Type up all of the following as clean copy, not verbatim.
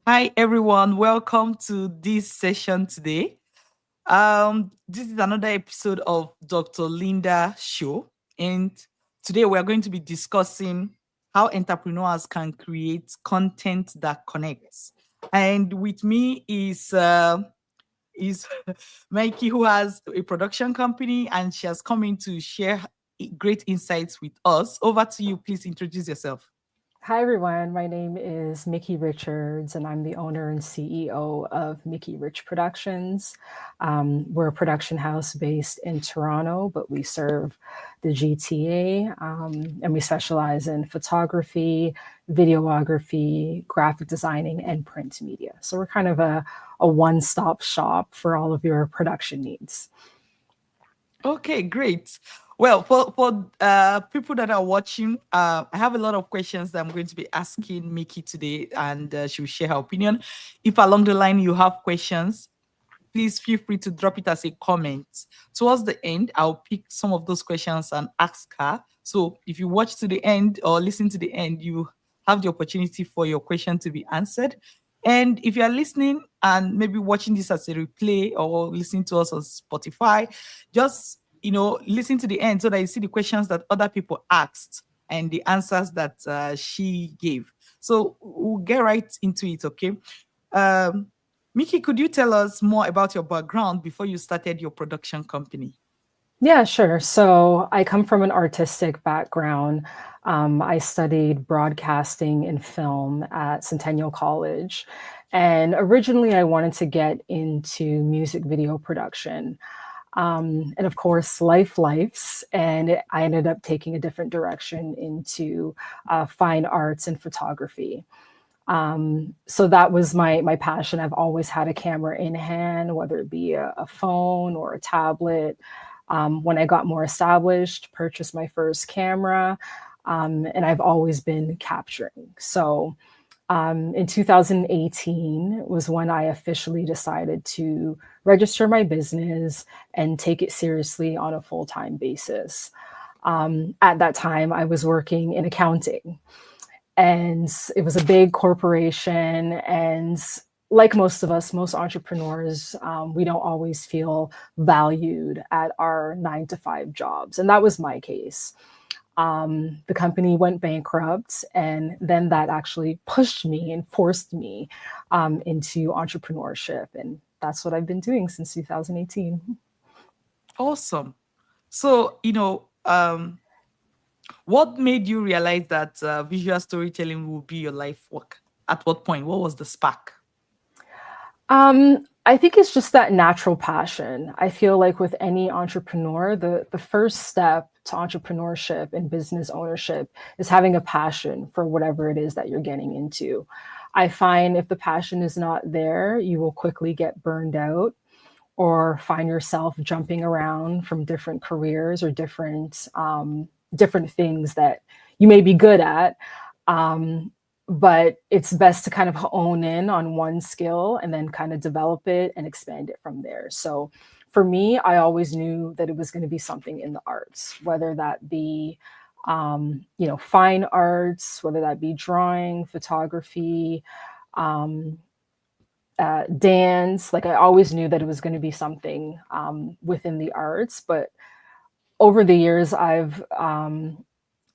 Hi everyone, welcome to this session today. This is another episode of Dr. Linda Show, and today we are going to be discussing how entrepreneurs can create content that connects. And with me is Mikey, who has a production company, and she has come in to share great insights with us. Over to you, please introduce yourself. Hi, everyone. My name is McKie Richards, and I'm the owner and CEO of McKie Rich Productions. We're a production house based in Toronto, but we serve the GTA, and we specialize in photography, videography, graphic designing, and print media. So we're kind of a one stop shop for all of your production needs. Okay, great. Well, for people that are watching, I have a lot of questions that I'm going to be asking Mickey today, and she will share her opinion. If along the line you have questions, please feel free to drop it as a comment. Towards the end, I'll pick some of those questions and ask her. So if you watch to the end or listen to the end, you have the opportunity for your question to be answered. And if you are listening and maybe watching this as a replay or listening to us on Spotify, just listen to the end so that you see the questions that other people asked and the answers that she gave. So we'll get right into it, okay? Um, Mickey, could you tell us more about your background before you started your production company? Yeah, sure. So I come from an artistic background. I studied broadcasting and film at Centennial College. And originally, I wanted to get into music video production. And of course, life and I ended up taking a different direction into fine arts and photography. So that was my passion. I've always had a camera in hand, whether it be a phone or a tablet. When I got more established, purchased my first camera, and I've always been capturing. So in 2018 was when I officially decided to register my business and take it seriously on a full-time basis. At that time, I was working in accounting, and it was a big corporation. And like most of us, most entrepreneurs, we don't always feel valued at our 9 to 5 jobs. And that was my case. The company went bankrupt, and then that actually pushed me and forced me into entrepreneurship. And that's what I've been doing since 2018. Awesome. So, what made you realize that visual storytelling will be your life work? At what point? What was the spark? I think it's just that natural passion. I feel like with any entrepreneur, the first step to entrepreneurship and business ownership is having a passion for whatever it is that you're getting into. I find if the passion is not there, you will quickly get burned out or find yourself jumping around from different careers or different things that you may be good at. Um, but it's best to kind of hone in on one skill and then kind of develop it and expand it from there. So for me, I always knew that it was going to be something in the arts, whether that be fine arts, whether that be drawing, photography, um, dance. Like I always knew that it was going to be something within the arts. But over the years, I've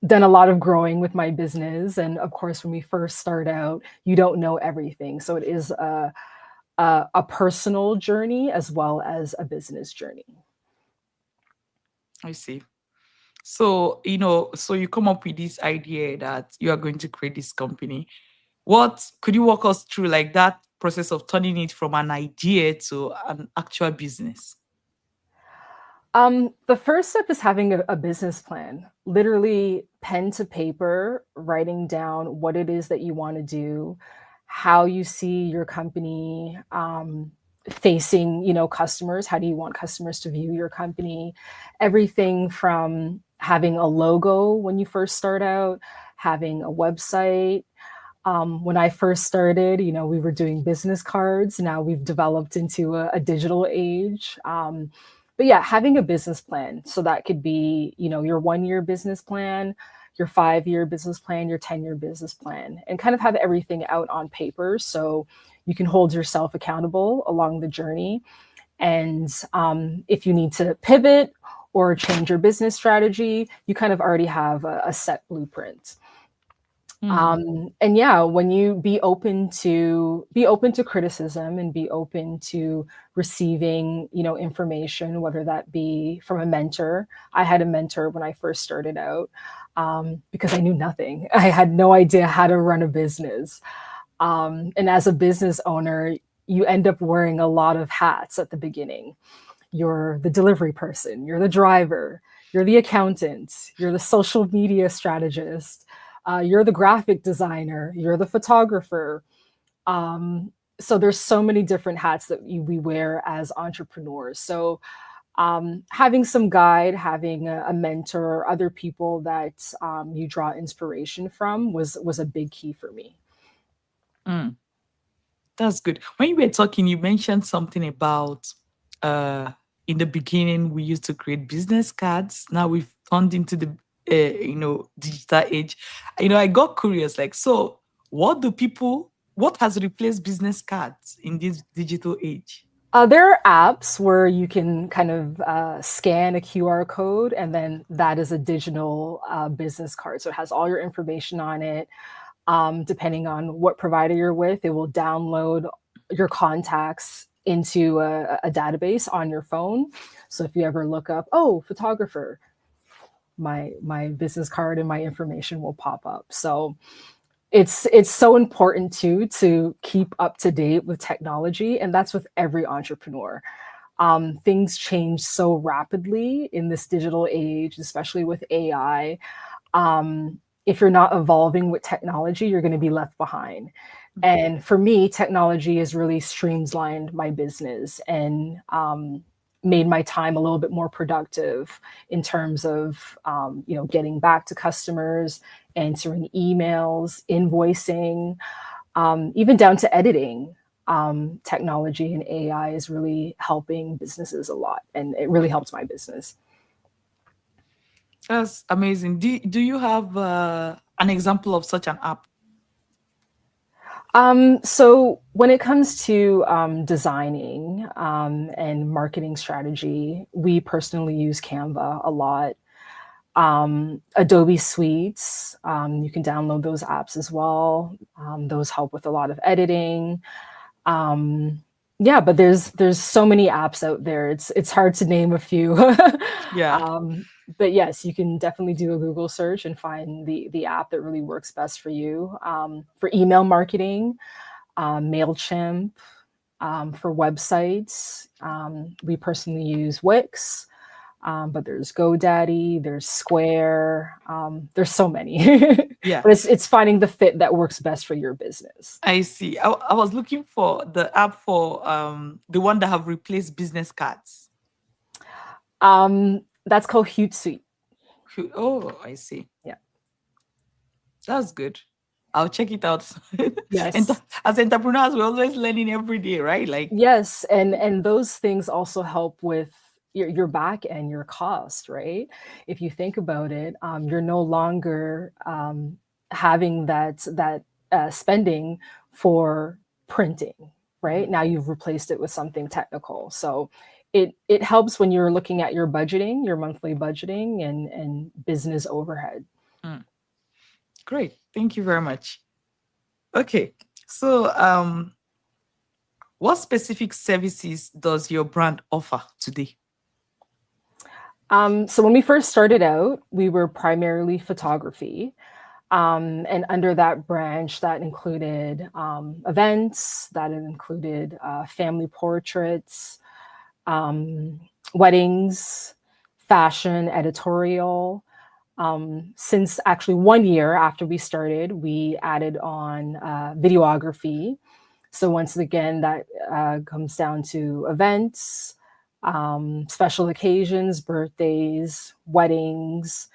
done a lot of growing with my business. And of course, when we first start out, you don't know everything. So it is a personal journey as well as a business journey. I see. So you come up with this idea that you are going to create this company. What could you walk us through, like that process of turning it from an idea to an actual business? The first step is having a business plan, literally pen to paper, writing down what it is that you want to do, how you see your company facing, customers. How do you want customers to view your company? Everything from having a logo when you first start out, having a website. When I first started, we were doing business cards. Now we've developed into a digital age. But yeah, having a business plan. So that could be, your 1 year business plan. your 5-year business plan, your 10-year business plan, and kind of have everything out on paper so you can hold yourself accountable along the journey. And if you need to pivot or change your business strategy, you kind of already have a set blueprint. Mm. And yeah, when you be open to criticism and be open to receiving, information, whether that be from a mentor. I had a mentor when I first started out, because I knew nothing. I had no idea how to run a business. And as a business owner, you end up wearing a lot of hats at the beginning. You're the delivery person, you're the driver, you're the accountant, you're the social media strategist, you're the graphic designer, you're the photographer. So there's so many different hats that we wear as entrepreneurs. So having some guide, having a mentor, or other people that you draw inspiration from was a big key for me. Mm. That's good. When you were talking, you mentioned something about in the beginning we used to create business cards. Now we've turned into the digital age. I got curious. Like, so what has replaced business cards in this digital age? There are apps where you can kind of scan a QR code, and then that is a digital business card. So it has all your information on it. Depending on what provider you're with, it will download your contacts into a database on your phone. So if you ever look up, oh, photographer, my business card and my information will pop up. So it's so important too to keep up to date with technology, and that's with every entrepreneur. Things change so rapidly in this digital age, especially with AI. If you're not evolving with technology, you're going to be left behind. And for me, technology has really streamlined my business and made my time a little bit more productive in terms of getting back to customers, answering emails, invoicing, even down to editing. Technology and AI is really helping businesses a lot, and it really helps my business. That's amazing. Do you have an example of such an app? So when it comes to designing and marketing strategy, we personally use Canva a lot. Adobe Suites, you can download those apps as well. Those help with a lot of editing. Yeah, but there's so many apps out there. It's hard to name a few. Yeah. um, but yes, you can definitely do a Google search and find the app that really works best for you. For email marketing, Mailchimp. For websites, we personally use Wix. But there's GoDaddy, there's Square, there's so many. Yeah. But it's finding the fit that works best for your business. I see. I was looking for the app for the one that have replaced business cards. That's called Hootsuite. Oh, I see. Yeah. That's good. I'll check it out. And Yes. as entrepreneurs, we're always learning every day, right? Like, Yes, and those things also help with your back and your cost, right? If you think about it, you're no longer having that spending for printing, right? Now you've replaced it with something technical. So it helps when you're looking at your budgeting, your monthly budgeting and business overhead. mm, great. Thank you very much. Okay. So, what specific services does your brand offer today? So when we first started out, we were primarily photography. And under that branch, that included events, that included family portraits, weddings, fashion, editorial. Since actually 1 year after we started, we added on videography. So once again, that comes down to events, special occasions, birthdays, weddings,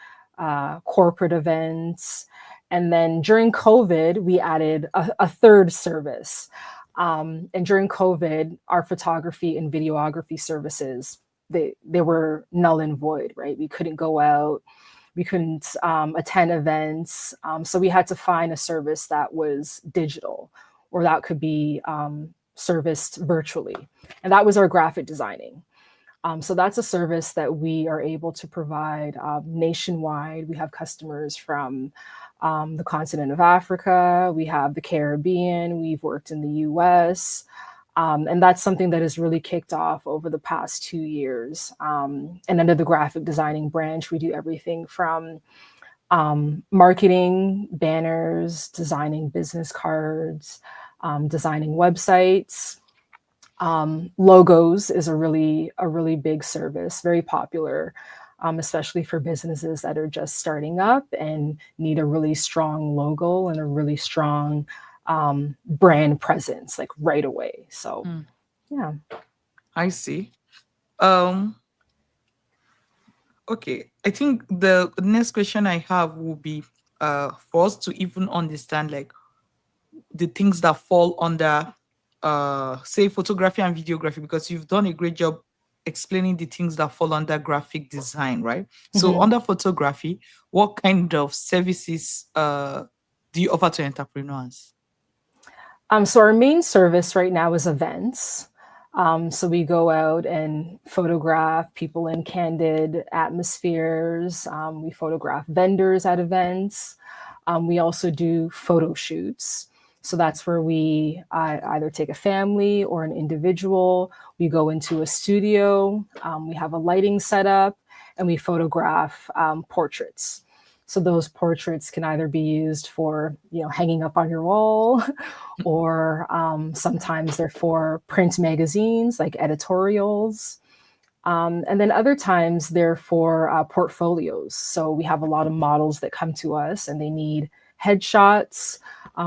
corporate events. And then during COVID, we added a third service. And during COVID, our photography and videography services, they were null and void, right? We couldn't go out. We couldn't attend events. So we had to find a service that was digital or that could be serviced virtually. And that was our graphic designing. So that's a service that we are able to provide nationwide. We have customers from the continent of Africa, we have the Caribbean, we've worked in the US. And that's something that has really kicked off over the past 2 years. And under the graphic designing branch, we do everything from marketing, banners, designing business cards, designing websites. Logos is a really big service, very popular, especially for businesses that are just starting up and need a really strong logo and a really strong brand presence, like right away. So, Mm, yeah. I see. Um, okay. I think the next question I have will be for us to even understand like the things that fall under say photography and videography, because you've done a great job explaining the things that fall under graphic design, right? So Mhm. under photography, what kind of services do you offer to entrepreneurs? So our main service right now is events. So we go out and photograph people in candid atmospheres. We photograph vendors at events. We also do photo shoots. So that's where we either take a family or an individual. We go into a studio. We have a lighting setup, and we photograph portraits. So those portraits can either be used for, hanging up on your wall, or sometimes they're for print magazines like editorials. And then other times they're for portfolios. So we have a lot of models that come to us and they need headshots.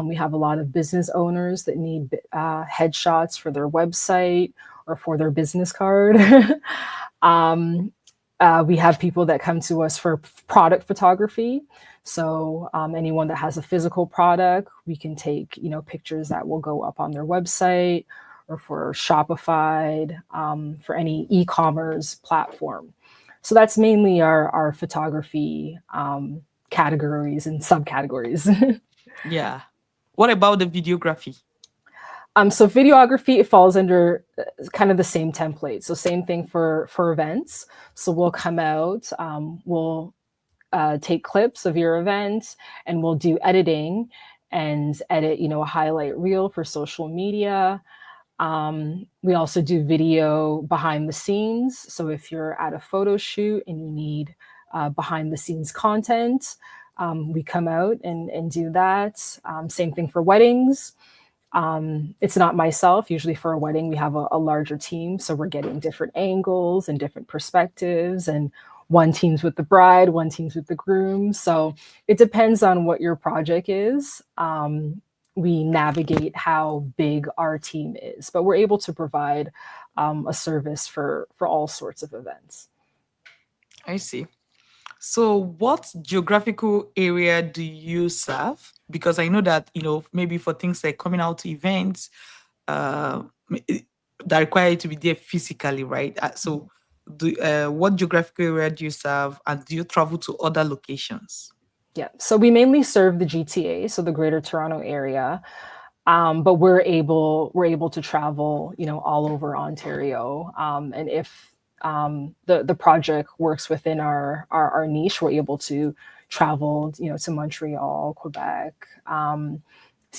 We have a lot of business owners that need headshots for their website or for their business card. um, we have people that come to us for product photography. So anyone that has a physical product, we can take pictures that will go up on their website or for Shopify, for any e-commerce platform. So that's mainly our photography categories and subcategories. Yeah. What about the videography? So videography, it falls under kind of the same template. So same thing for events. So we'll come out, we'll take clips of your event, and we'll do editing and edit, a highlight reel for social media. We also do video behind the scenes. So if you're at a photo shoot and you need behind the scenes content, we come out and do that. Same thing for weddings. It's not myself. Usually for a wedding, we have a larger team. So we're getting different angles and different perspectives, and one team's with the bride, one team's with the groom. So it depends on what your project is. We navigate how big our team is, but we're able to provide a service for all sorts of events. I see. So, what geographical area do you serve? Because I know that, maybe for things like coming out to events, uh, that require you to be there physically, right? So, what geographical area do you serve, and do you travel to other locations? Yeah. So we mainly serve the GTA, so the Greater Toronto area. But we're able to travel, all over Ontario. And if the project works within our niche, we're able to travel, to Montreal, Quebec. So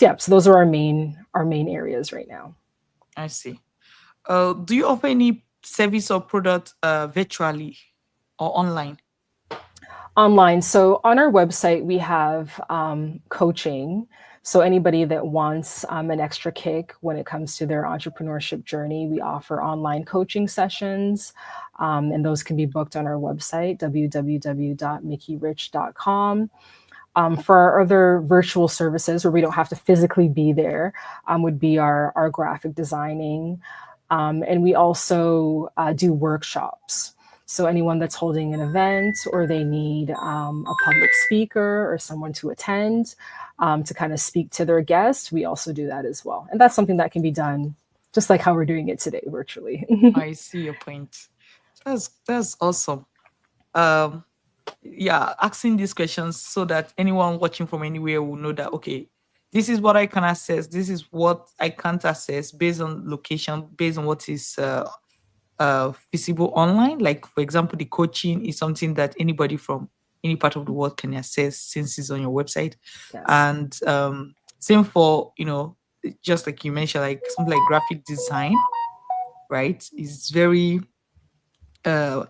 yeah, so those are our main areas right now. I see. Do you offer any service or product virtually or online? Online. So on our website, we have coaching. So anybody that wants an extra kick when it comes to their entrepreneurship journey, we offer online coaching sessions, and those can be booked on our website, www.mickierich.com. For our other virtual services where we don't have to physically be there, would be our graphic designing. And we also do workshops. So anyone that's holding an event or they need a public speaker or someone to attend to kind of speak to their guests, we also do that as well. And that's something that can be done just like how we're doing it today virtually. I see your point. That's awesome. Um, yeah, asking these questions so that anyone watching from anywhere will know that, okay, this is what I can access, this is what I can't access, based on location, based on what is visible online. Like, for example, the coaching is something that anybody from any part of the world can access since it's on your website. Yes. And same for, just like you mentioned, like something like graphic design, right? Is very uh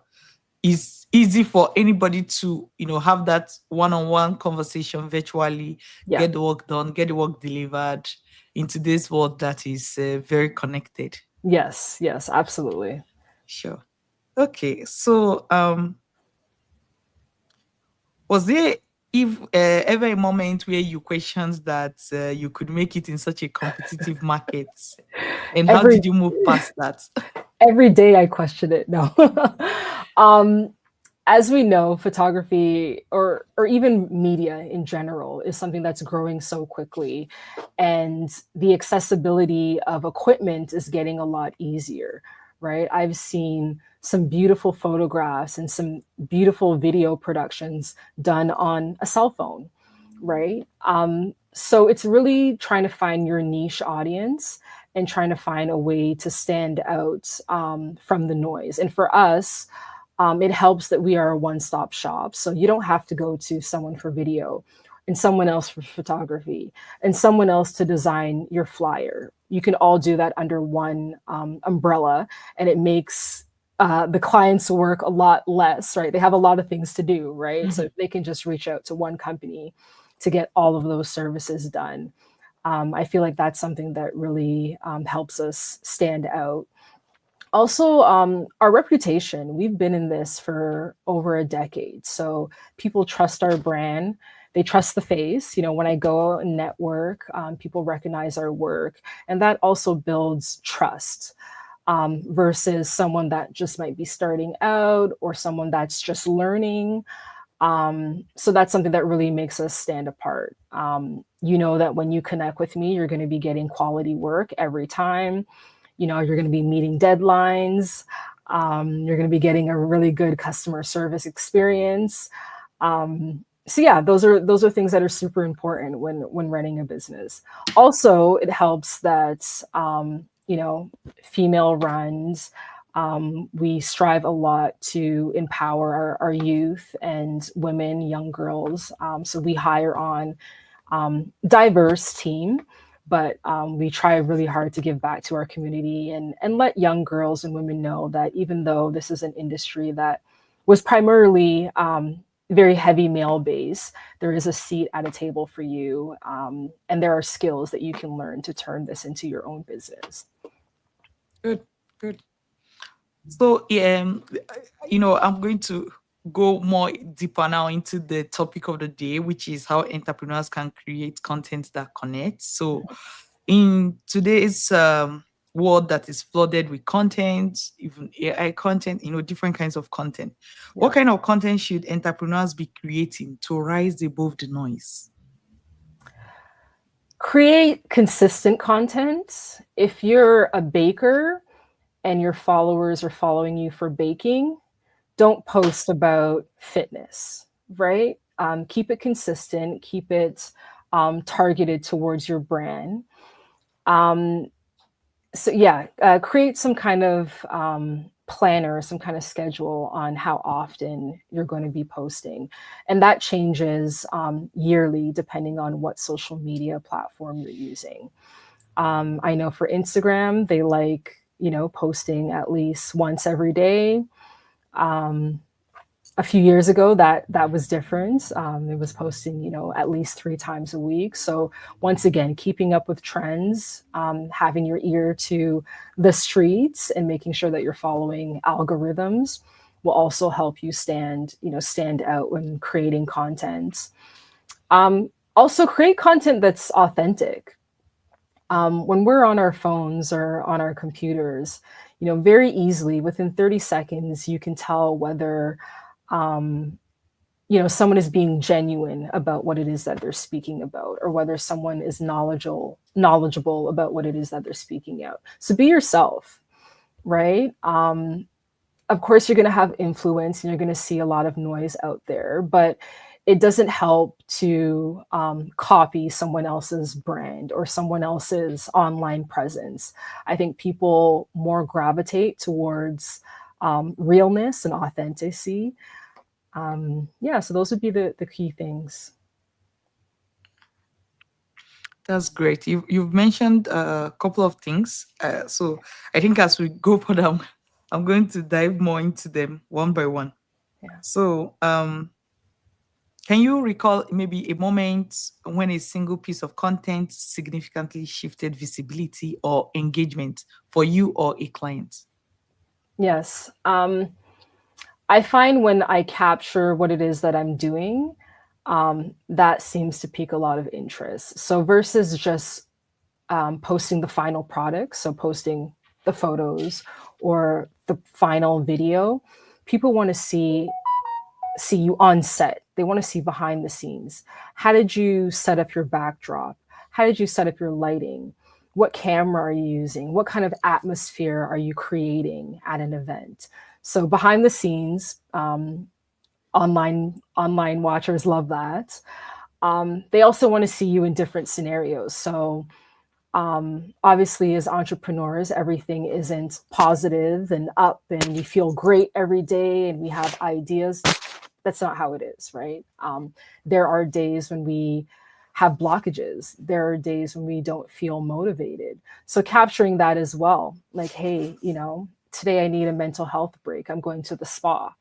is easy for anybody to, have that one-on-one conversation virtually, Yeah. get the work done, get the work delivered in today's world that is very connected. Yes. Yes. Absolutely. Sure. Okay, so was there, if ever a moment where you questioned that you could make it in such a competitive market, and how Every did you move past that? every day I question it. No. um, as we know, photography or even media in general is something that's growing so quickly, and the accessibility of equipment is getting a lot easier, right? I've seen some beautiful photographs and some beautiful video productions done on a cell phone, right? So it's really trying to find your niche audience and trying to find a way to stand out from the noise. And for us, it helps that we are a one-stop shop. So you don't have to go to someone for video and someone else for photography and someone else to design your flyer. You can all do that under one umbrella, and it makes the clients work a lot less, right? They have a lot of things to do, right? So Mhm. if they can just reach out to one company to get all of those services done, I feel like that's something that really helps us stand out. Also, our reputation. We've been in this for over a decade. So people trust our brand. They trust the face. When I go and network, people recognize our work. And that also builds trust versus someone that just might be starting out or someone that's just learning. So that's something that really makes us stand apart. You know that when you connect with me, you're going to be getting quality work every time. You're going to be meeting deadlines. You're going to be getting a really good customer service experience. So yeah, those are things that are super important when running a business. Also, it helps that female runs. We strive a lot to empower our youth and women, young girls. So we hire on diverse team, but we try really hard to give back to our community and let young girls and women know that even though this is an industry that was primarily very heavy male based, there is a seat at a table for you, and there are skills that you can learn to turn this into your own business. Good, good. So, I'm going to go more deeper now into the topic of the day, which is how entrepreneurs can create content that connects. So, in today's world that is flooded with content, even AI content, different kinds of content, what Yeah. kind of content should entrepreneurs be creating to rise above the noise? Create consistent content. If you're a baker and your followers are following you for baking, don't post about fitness, right? Keep it consistent, keep it targeted towards your brand. Um, so yeah, create some kind of planner, some kind of schedule on how often you're going to be posting, and that changes yearly depending on what social media platform you're using. I know for Instagram, they like posting at least once every day. Um, a few years ago, that was different. It was posting, at least 3 times a week. So once again, keeping up with trends, having your ear to the streets, and making sure that you're following algorithms will also help you stand out when creating content. Also, create content that's authentic. When we're on our phones or on our computers, very easily within 30 seconds, you can tell whether um, someone is being genuine about what it is that they're speaking about, or whether someone is knowledgeable about what it is that they're speaking out. So be yourself, right? of course you're going to have influence and you're going to see a lot of noise out there, but it doesn't help to copy someone else's brand or someone else's online presence. I think people more gravitate towards realness and authenticity. Yeah, so those would be the key things. That's great. You've mentioned a couple of things. So I think as we go further, I'm going to dive more into them one by one. Yeah. So can you recall maybe a moment when a single piece of content significantly shifted visibility or engagement for you or a client? Yes. I find when I capture what it is that I'm doing, that seems to pique a lot of interest. So versus just posting the final product, so posting the photos or the final video, people want to see you on set. They want to see behind the scenes. How did you set up your backdrop? How did you set up your lighting? What camera are you using? What kind of atmosphere are you creating at an event? So behind the scenes, online watchers love that. They also want to see you in different scenarios. So obviously, as entrepreneurs, everything isn't positive and up, and we feel great every day, and we have ideas. That's not how it is, right? There are days when we have blockages. There are days when we don't feel motivated. So capturing that as well, like, hey, today I need a mental health break. I'm going to the spa.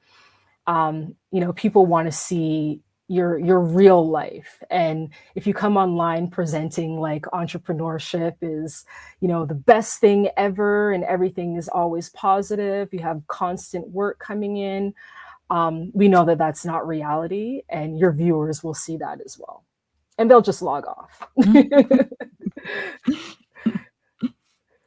People want to see your real life. And if you come online presenting like entrepreneurship is, the best thing ever and everything is always positive, you have constant work coming in, we know that that's not reality, and your viewers will see that as well, and they'll just log off.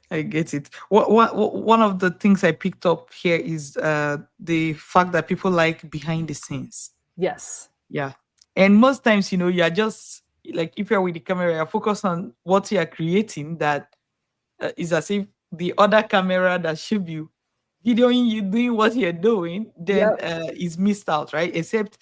I get it. One of the things I picked up here is the fact that people like behind the scenes. Yes. Yeah. And most times, you're just like, if you're with the camera, you're focused on what you're creating, that is as if the other camera that should be videoing you doing what you're doing, then Yep. is missed out, right? Except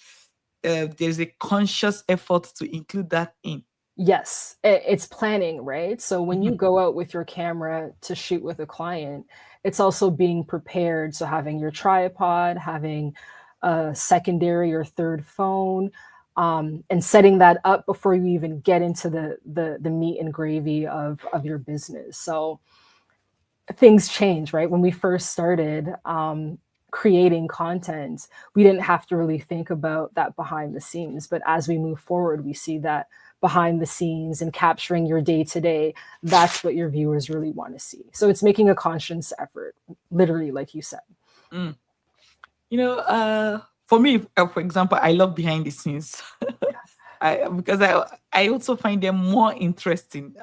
there's a conscious effort to include that in. Yes, it's planning, right? So when you Mhm. go out with your camera to shoot with a client, it's also being prepared. So having your tripod, having a secondary or third phone, and setting that up before you even get into the meat and gravy of your business. So things change, right? When we first started creating content, we didn't have to really think about that behind the scenes. But as we move forward, we see that behind the scenes and capturing your day to day, that's what your viewers really want to see. So it's making a conscious effort, literally, like you said. Mm. For me, for example, I love behind the scenes. Because I also find them more interesting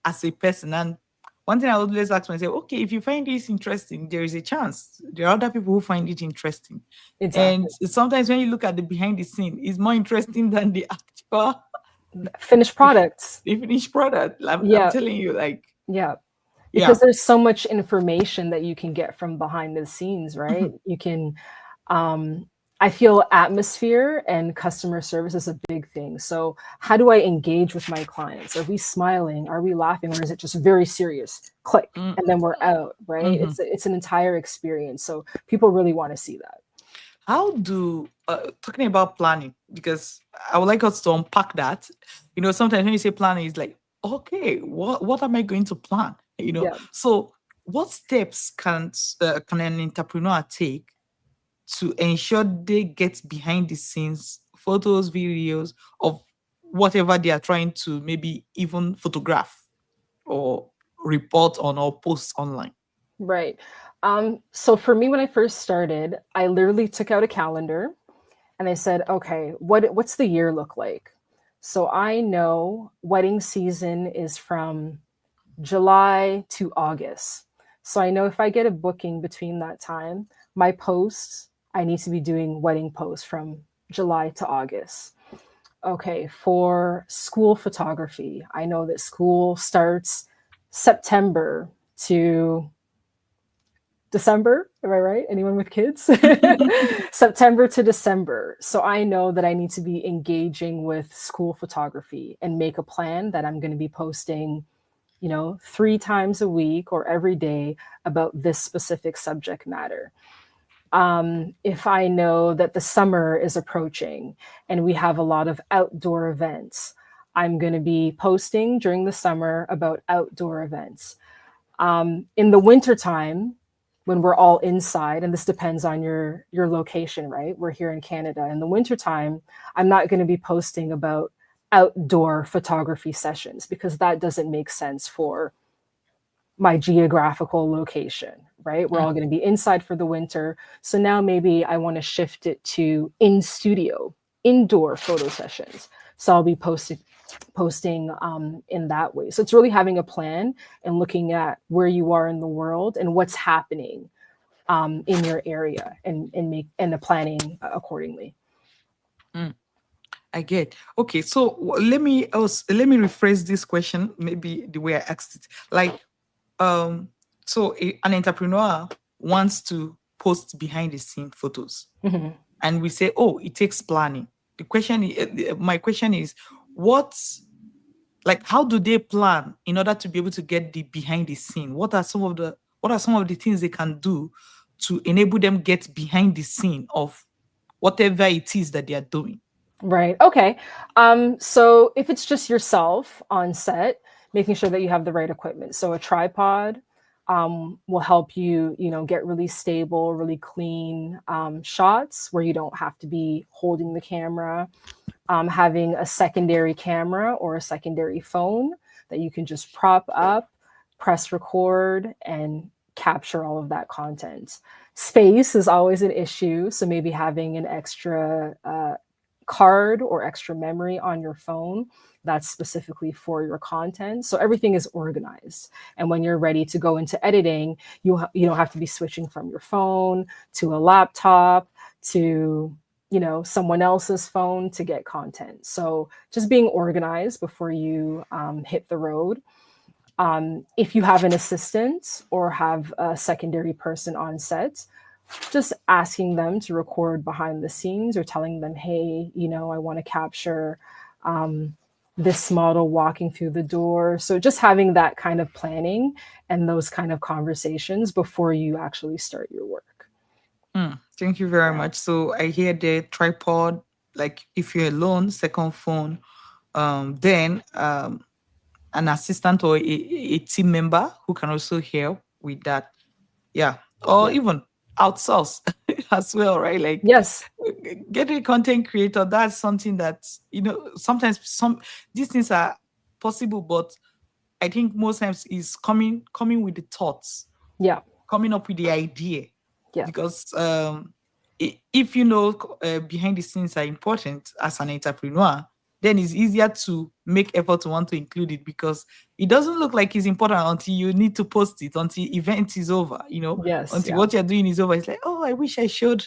as a person. And one thing I always ask myself, okay, if you find this interesting, there is a chance there are other people who find it interesting. And Exactly. sometimes when you look at the behind the scene, it's more interesting than the actual Finished the, products. the finished product. I'm Yeah. telling you, like, Yeah. Because yeah. there's so much information that you can get from behind the scenes, right? You can um, I feel atmosphere and customer service is a big thing. So how do I engage with my clients? Are we smiling? Are we laughing? Or is it just very serious? Click, Mm, and then we're out, right? mhm. It's an entire experience. So people really want to see that. How do talking about planning, because I would like us to unpack that. Sometimes when you say planning, it's like, okay, what am I going to plan? Yeah. So what steps can an entrepreneur take to ensure they get behind the scenes photos, videos of whatever they are trying to maybe even photograph or report on or post online? Right. So for me, when I first started, I literally took out a calendar and I said, okay, what's the year look like? So I know wedding season is from July to August. So I know if I get a booking between that time, my posts, I need to be doing wedding posts from July to August. Okay, for school photography, I know that school starts September to December, am I right? Anyone with kids? September to December. So I know that I need to be engaging with school photography and make a plan that I'm going to be posting, 3 times a week or every day about this specific subject matter. If I know that the summer is approaching and we have a lot of outdoor events, I'm going to be posting during the summer about outdoor events. In the wintertime, when we're all inside, and this depends on your location, right? We're here in Canada. In the wintertime, I'm not going to be posting about outdoor photography sessions because that doesn't make sense for my geographical location, right? We're all going to be inside for the winter. So now maybe I want to shift it to in studio, indoor photo sessions. So I'll be posting in that way. So it's really having a plan and looking at where you are in the world and what's happening in your area and the planning accordingly. I get. Okay, so let me rephrase this question maybe the way I asked it. Like, so an entrepreneur wants to post behind the scene photos, Mhm. and we say, oh, it takes planning. My question is, how do they plan in order to be able to get the behind the scene? What are some of the things they can do to enable them get behind the scene of whatever it is that they are doing? Right. Okay. So if it's just yourself on set, making sure that you have the right equipment. So a tripod will help you, get really stable, really clean shots where you don't have to be holding the camera. Having a secondary camera or a secondary phone that you can just prop up, press record, and capture all of that content. Space is always an issue. So maybe having an extra card or extra memory on your phone that's specifically for your content. So everything is organized. And when you're ready to go into editing, you don't have to be switching from your phone to a laptop to someone else's phone to get content. So just being organized before you hit the road. If you have an assistant or have a secondary person on set, just asking them to record behind the scenes or telling them, hey, I want to capture this model walking through the door. So just having that kind of planning and those kind of conversations before you actually start your work. Thank you very Yeah. much. So I hear the tripod, like if you're alone, second phone, then an assistant or a team member who can also help with that. Yeah. Or Yeah. even outsource as well, right? Like Yes. get a content creator. That's something that, sometimes these things are possible, but I think most times is coming with the thoughts, Yeah. coming up with the idea, Yeah. because if behind the scenes are important as an entrepreneur, then it's easier to make effort to want to include it, because it doesn't look like it's important until you need to post it, until event is over, Yes. until Yeah. what you're doing is over. It's like, oh, I wish I showed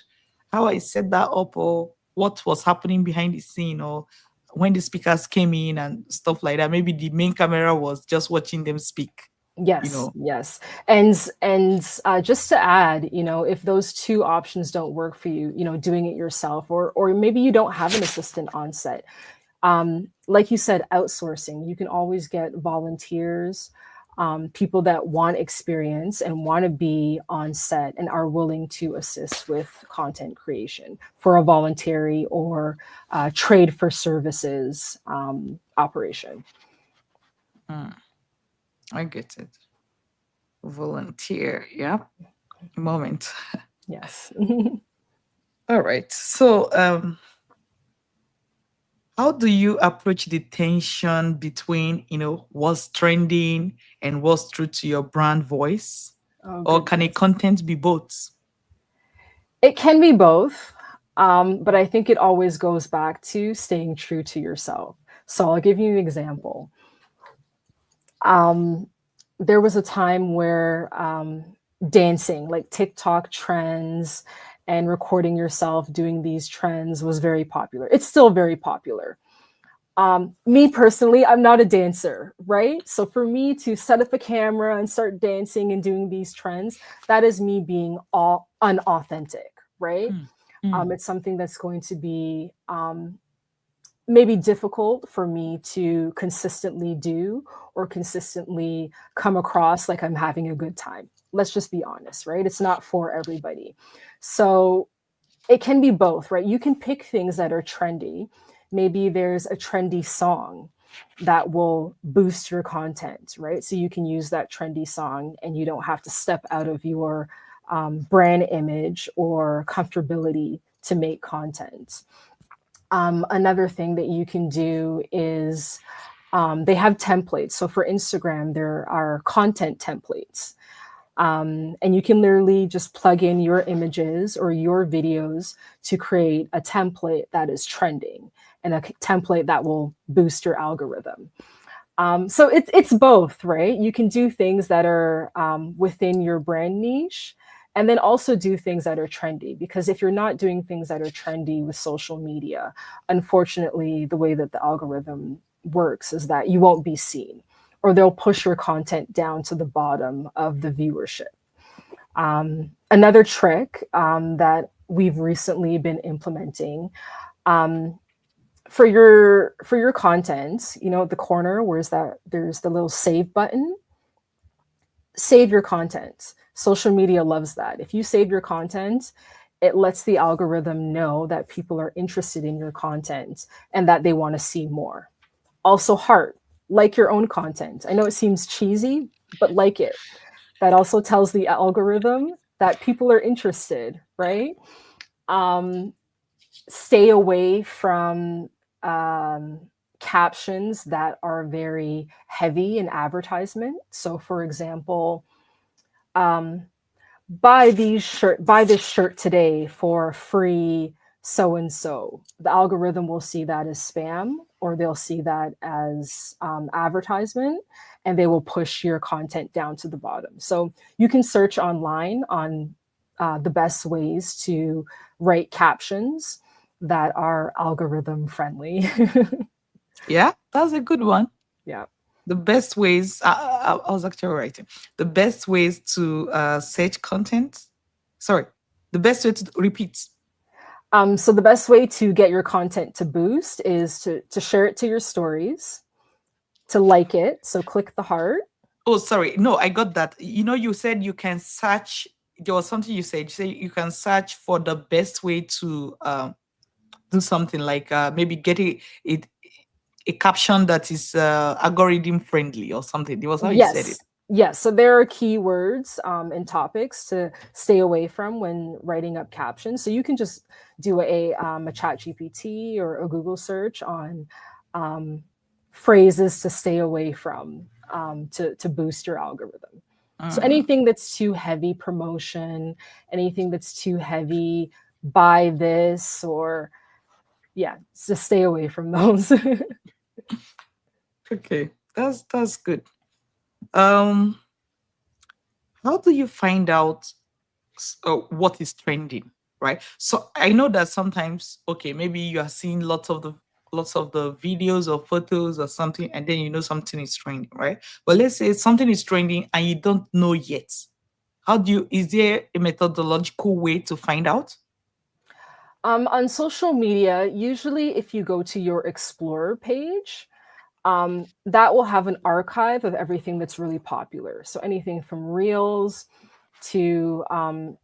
how I set that up, or what was happening behind the scene, or when the speakers came in and stuff like that. Maybe the main camera was just watching them speak, you Yes, know. yes. And just to add, if those two options don't work for you, doing it yourself, or maybe you don't have an assistant on set. Like you said, outsourcing. You can always get volunteers, people that want experience and want to be on set and are willing to assist with content creation for a voluntary or trade for services operation. Mm, I get it. Volunteer. Yeah. Moment. Yes. All right. So, how do you approach the tension between, what's trending and what's true to your brand voice? Oh, Or can a goodness. content be both? It can be both, but I think it always goes back to staying true to yourself. So I'll give you an example. Um, there was a time where dancing, like TikTok trends and recording yourself doing these trends was very popular. It's still very popular. Me personally, I'm not a dancer, right? So for me to set up a camera and start dancing and doing these trends, that is me being all unauthentic, right? Mm, mm. It's something that's going to be maybe difficult for me to consistently do or consistently come across like I'm having a good time. Let's just be honest, right? It's not for everybody. So it can be both, right? You can pick things that are trendy. Maybe there's a trendy song that will boost your content, right? So you can use that trendy song and you don't have to step out of your brand image or comfortability to make content. Another thing that you can do is they have templates. So for Instagram, there are content templates. And you can literally just plug in your images or your videos to create a template that is trending and a template that will boost your algorithm. So it's both, right? You can do things that are within your brand niche, and then also do things that are trendy. Because if you're not doing things that are trendy with social media, unfortunately, the way that the algorithm works is that you won't be seen, or they'll push your content down to the bottom of the viewership. Another trick that we've recently been implementing, um, for your content, you know, at the corner where's that there's the little save button. Save your content. Social media loves that. If you save your content, it lets the algorithm know that people are interested in your content and that they want to see more. Also, heart, like your own content. I know it seems cheesy, but like it. That also tells the algorithm that people are interested, right? Um, Stay away from um, captions that are very heavy in advertisement. So, for example, um, buy this shirt today for free so and so. The algorithm will see that as spam, or they'll see that as advertisement, and they will push your content down to the bottom. So you can search online on the best ways to write captions that are algorithm friendly. Yeah, that's a good one. Yeah. The best ways, I was actually writing, the best ways to search content. Sorry, the best way to repeat. So the best way to get your content to boost is to share it to your stories, to like it. So click the heart. Oh, sorry. No, I got that. You know, you said you can search. There was something you said. You say you can search for the best way to do something like maybe get a caption that is algorithm friendly or something. It was how you said it. Yes. Yes. So there are keywords and topics to stay away from when writing up captions. So you can just do a chat GPT or a Google search on um, phrases to stay away from to boost your algorithm. So Mm. anything that's too heavy promotion, anything that's too heavy, buy this, or yeah, just stay away from those. Okay, that's good. Um, how do you find out what is trending, right? So I know that sometimes, okay, maybe you are seeing lots of the videos or photos or something, and then you know something is trending, right? But let's say something is trending and you don't know yet. How do you? Is there a methodological way to find out? On social media, usually if you go to your Explorer page, that will have an archive of everything that's really popular. So anything from reels to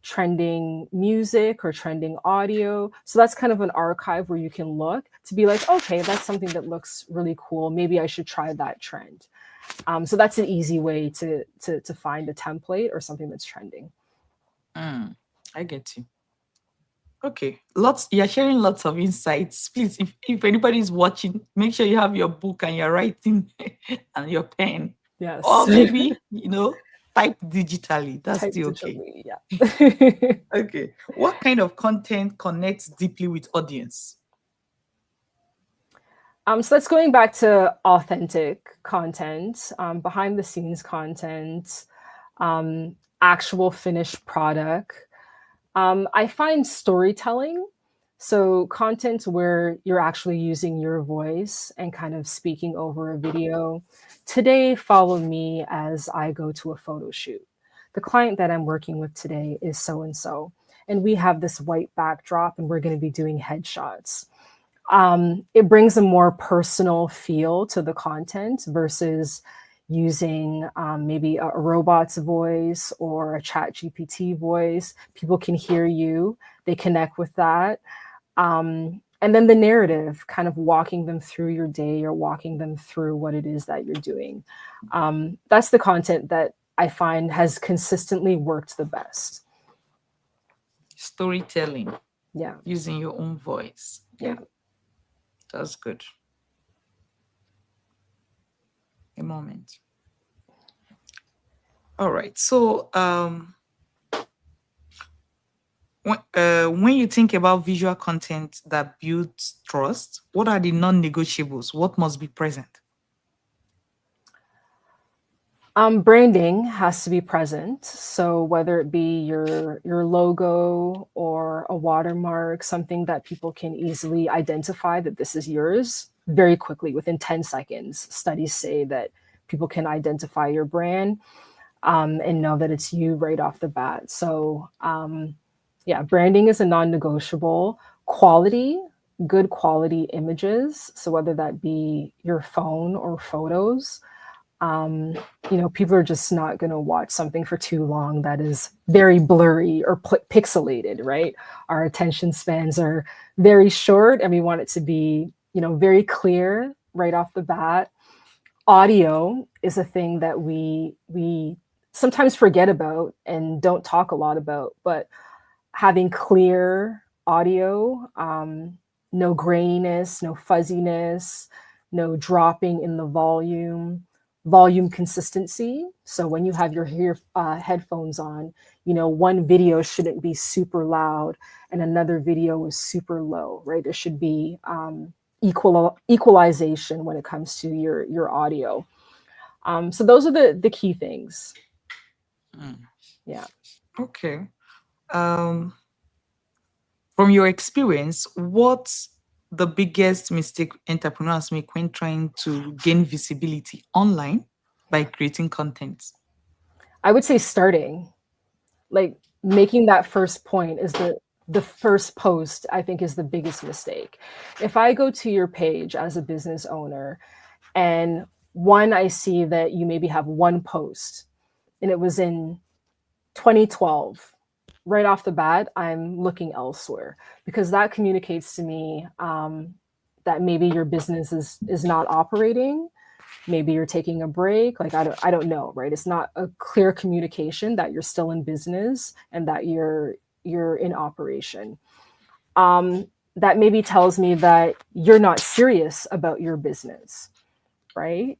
trending music or trending audio. So that's kind of an archive where you can look to be like, okay, that's something that looks really cool. Maybe I should try that trend. So that's an easy way to find a template or something that's trending. Mm, I get you. Okay, lots. You're sharing lots of insights. Please, if anybody is watching, make sure you have your book and you're writing and your pen, or Yes. maybe type digitally. That's Type still okay. digitally. Yeah. Okay, what kind of content connects deeply with audience? So that's going back to authentic content, behind the scenes content, actual finished product. I find storytelling. So, content where you're actually using your voice and kind of speaking over a video. Today, follow me as I go to a photo shoot. The client that I'm working with today is so and so, and we have this white backdrop, and we're going to be doing headshots. It brings a more personal feel to the content versus using maybe a robot's voice or a chat GPT voice. People can hear you, they connect with that. And then the narrative, kind of walking them through your day or walking them through what it is that you're doing. That's the content that I find has consistently worked the best. Storytelling Yeah. using your own voice. Yeah. That's good. A moment. All right. So when you think about visual content that builds trust, what are the non-negotiables? What must be present? Branding has to be present. So whether it be your logo or a watermark, something that people can easily identify that this is yours very quickly within 10 seconds. Studies say that people can identify your brand and know that it's you right off the bat. So yeah, branding is a non-negotiable. Quality, good quality images. So whether that be your phone or photos, um, people are just not going to watch something for too long that is very blurry or pixelated, right? Our attention spans are very short, and we want it to be, very clear right off the bat. Audio is a thing that we sometimes forget about and don't talk a lot about, but having clear audio, no graininess, no fuzziness, no dropping in the volume consistency. So when you have your headphones on, one video shouldn't be super loud and another video is super low, right? There should be equalization when it comes to your audio. So those are the key things. Yeah. Okay. Um, from your experience, what's the biggest mistake entrepreneurs make when trying to gain visibility online by creating content? I would say starting, like making that first point is the first post, I think, is the biggest mistake. If I go to your page as a business owner and I see that you maybe have one post and it was in 2012, right off the bat, I'm looking elsewhere because that communicates to me that maybe your business is not operating. Maybe you're taking a break. Like I don't know, right? It's not a clear communication that you're still in business and that you're in operation. That maybe tells me that you're not serious about your business, right?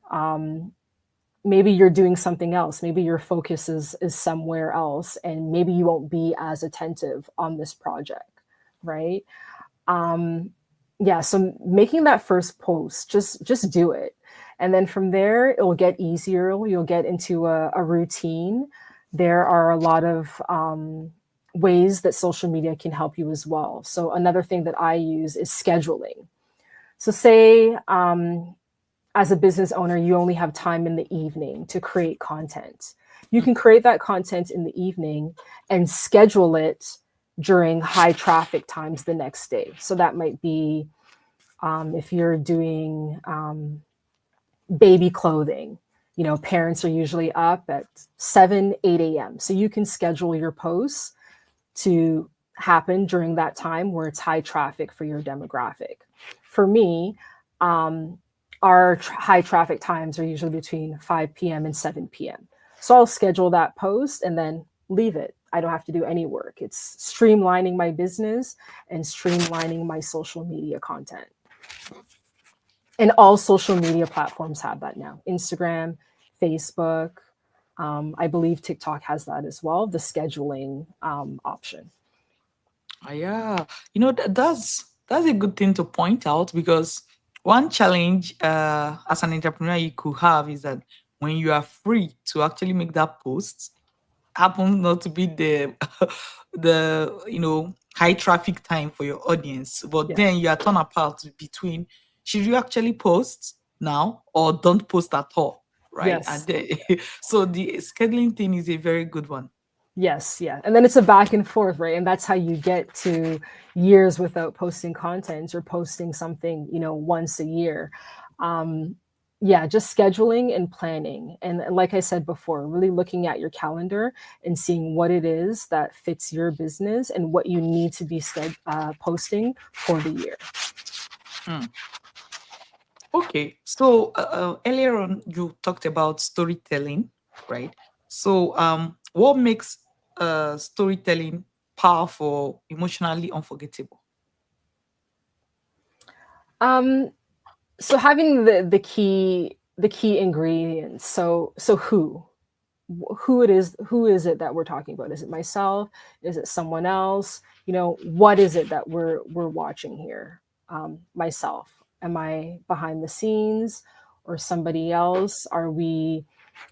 Maybe you're doing something else. Maybe your focus is somewhere else, and maybe you won't be as attentive on this project, right? Um, yeah. So making that first post, just do it, and then from there it will get easier. You'll get into a routine. There are a lot of ways that social media can help you as well. So another thing that I use is scheduling. So say as a business owner, you only have time in the evening to create content. You can create that content in the evening and schedule it during high traffic times the next day. So that might be if you're doing baby clothing, parents are usually up at 7, 8 a.m. So you can schedule your posts to happen during that time where it's high traffic for your demographic. For me, our high traffic times are usually between 5 p.m. and 7 p.m. So I'll schedule that post and then leave it. I don't have to do any work. It's streamlining my business and streamlining my social media content. And all social media platforms have that now. Instagram, Facebook, I believe TikTok has that as well, the scheduling option. Yeah, that's a good thing to point out because one challenge as an entrepreneur you could have is that when you are free to actually make that post, happens not to be the the high traffic time for your audience, but Yeah. then you are torn apart between should you actually post now or don't post at all, right? And Yes. then, so the scheduling thing is a very good one. Yes, yeah. And then it's a back and forth, right? And that's how you get to years without posting content or posting something, once a year. Um, yeah, just scheduling and planning. And like I said before, really looking at your calendar and seeing what it is that fits your business and what you need to be posting for the year. Hmm. Okay, so earlier on you talked about storytelling, right? So what makes storytelling powerful, emotionally unforgettable? Um, so having the key ingredients. So who is it that we're talking about? Is it myself? Is it someone else? What is it that we're watching here? Myself. Am I behind the scenes or somebody else? Are we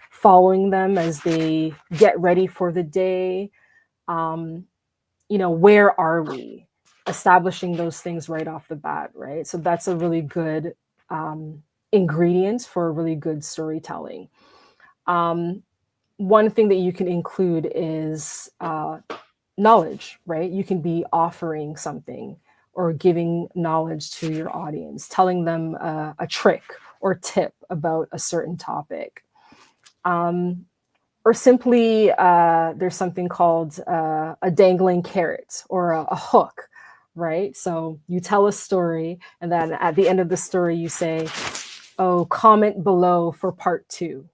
following them as they get ready for the day? um, where are we? Establishing those things right off the bat, right? So that's a really good um, ingredient for really good storytelling. um, One thing that you can include is knowledge, right? You can be offering something or giving knowledge to your audience, telling them a trick or tip about a certain topic. Um, or simply, there's something called a dangling carrot or a hook, right? So you tell a story, and then at the end of the story, you say, "Oh, comment below for part two,"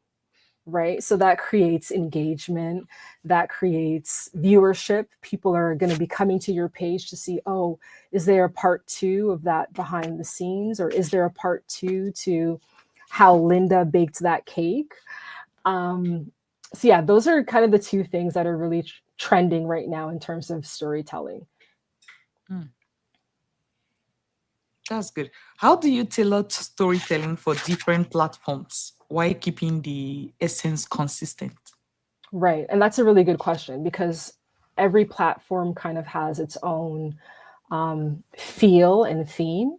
right? So that creates engagement, that creates viewership. People are going to be coming to your page to see, oh, is there a part two of that behind the scenes? Or is there a part two to how Linda baked that cake? Um, so, yeah, those are kind of the two things that are really trending right now in terms of storytelling. Hmm, that's good. How do you tailor storytelling for different platforms while keeping the essence consistent? Right. And that's a really good question because every platform kind of has its own feel and theme.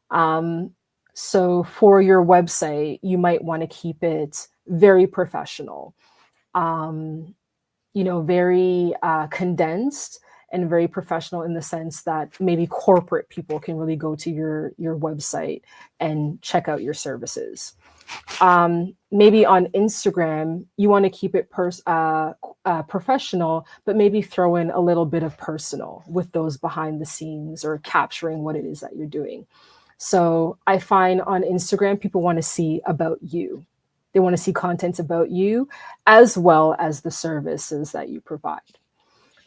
Um, so for your website, you might want to keep it very professional, um, very condensed and very professional in the sense that maybe corporate people can really go to your website and check out your services. Maybe on Instagram, you want to keep it professional, but maybe throw in a little bit of personal with those behind the scenes or capturing what it is that you're doing. So I find on Instagram, people want to see about you. They want to see content about you as well as the services that you provide.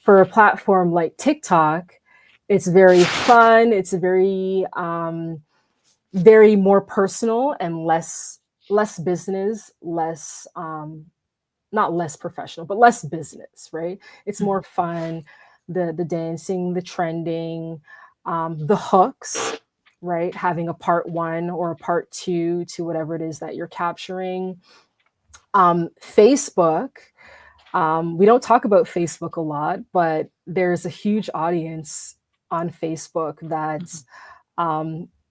For a platform like TikTok, it's very fun. It's very more personal and less business, less not less professional, but less business, right? It's more fun, the dancing, the trending, the hooks, right? Having a part one or a part two to whatever it is that you're capturing. Facebook, we don't talk about Facebook a lot, but there's a huge audience on Facebook that's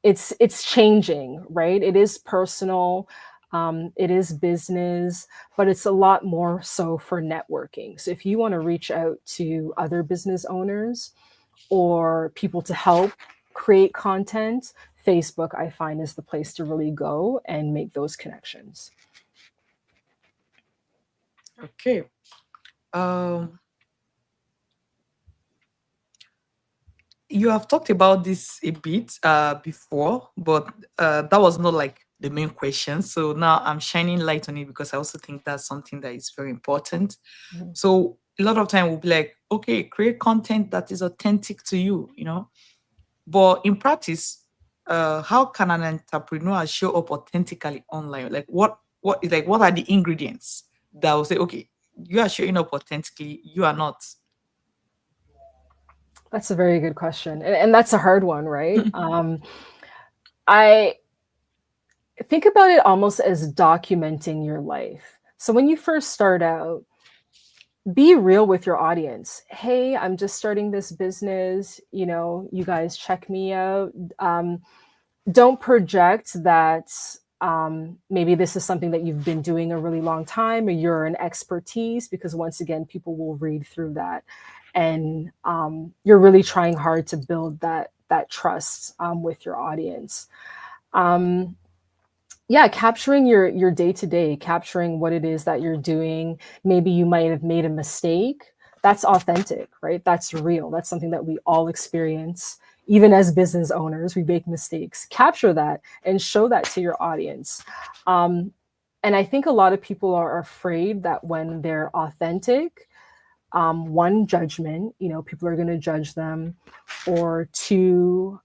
it's changing, right? It is personal, it is business, but it's a lot more so for networking. So if you want to reach out to other business owners or people to help create content, Facebook I find is the place to really go and make those connections. Okay. Um, you have talked about this a bit before, but that was not like the main question. So now I'm shining light on it because I also think that's something that is very important. Mhm. So a lot of time we'll be like, okay, create content that is authentic to you. But in practice, how can an entrepreneur show up authentically online? Like what is like what are the ingredients that will say, okay, you are showing up authentically, you are not. That's a very good question, and that's a hard one, right? I think about it almost as documenting your life. So when you first start out, be real with your audience. Hey, I'm just starting this business. You guys check me out. Don't project that maybe this is something that you've been doing a really long time or you're an expertise, because once again, people will read through that. And you're really trying hard to build that trust with your audience. Um, yeah, capturing your day to day, capturing what it is that you're doing. Maybe you might have made a mistake. That's authentic, right? That's real. That's something that we all experience. Even as business owners, we make mistakes. Capture that and show that to your audience. Um, and I think a lot of people are afraid that when they're authentic, one, judgment, people are going to judge them, or two,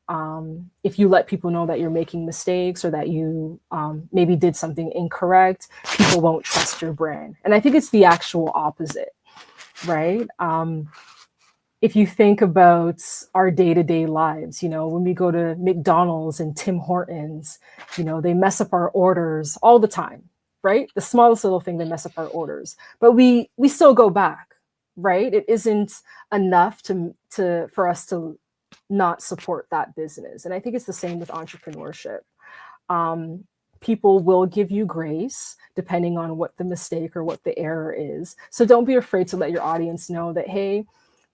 if you let people know that you're making mistakes or that you maybe did something incorrect, people won't trust your brand. And I think it's the actual opposite, right? If you think about our day-to-day lives, when we go to McDonald's and Tim Hortons, they mess up our orders all the time, right? The smallest little thing, they mess up our orders, but we still go back, right? It isn't enough for us to not support that business. And I think it's the same with entrepreneurship. Um, People will give you grace depending on what the mistake or what the error is. So don't be afraid to let your audience know that, hey,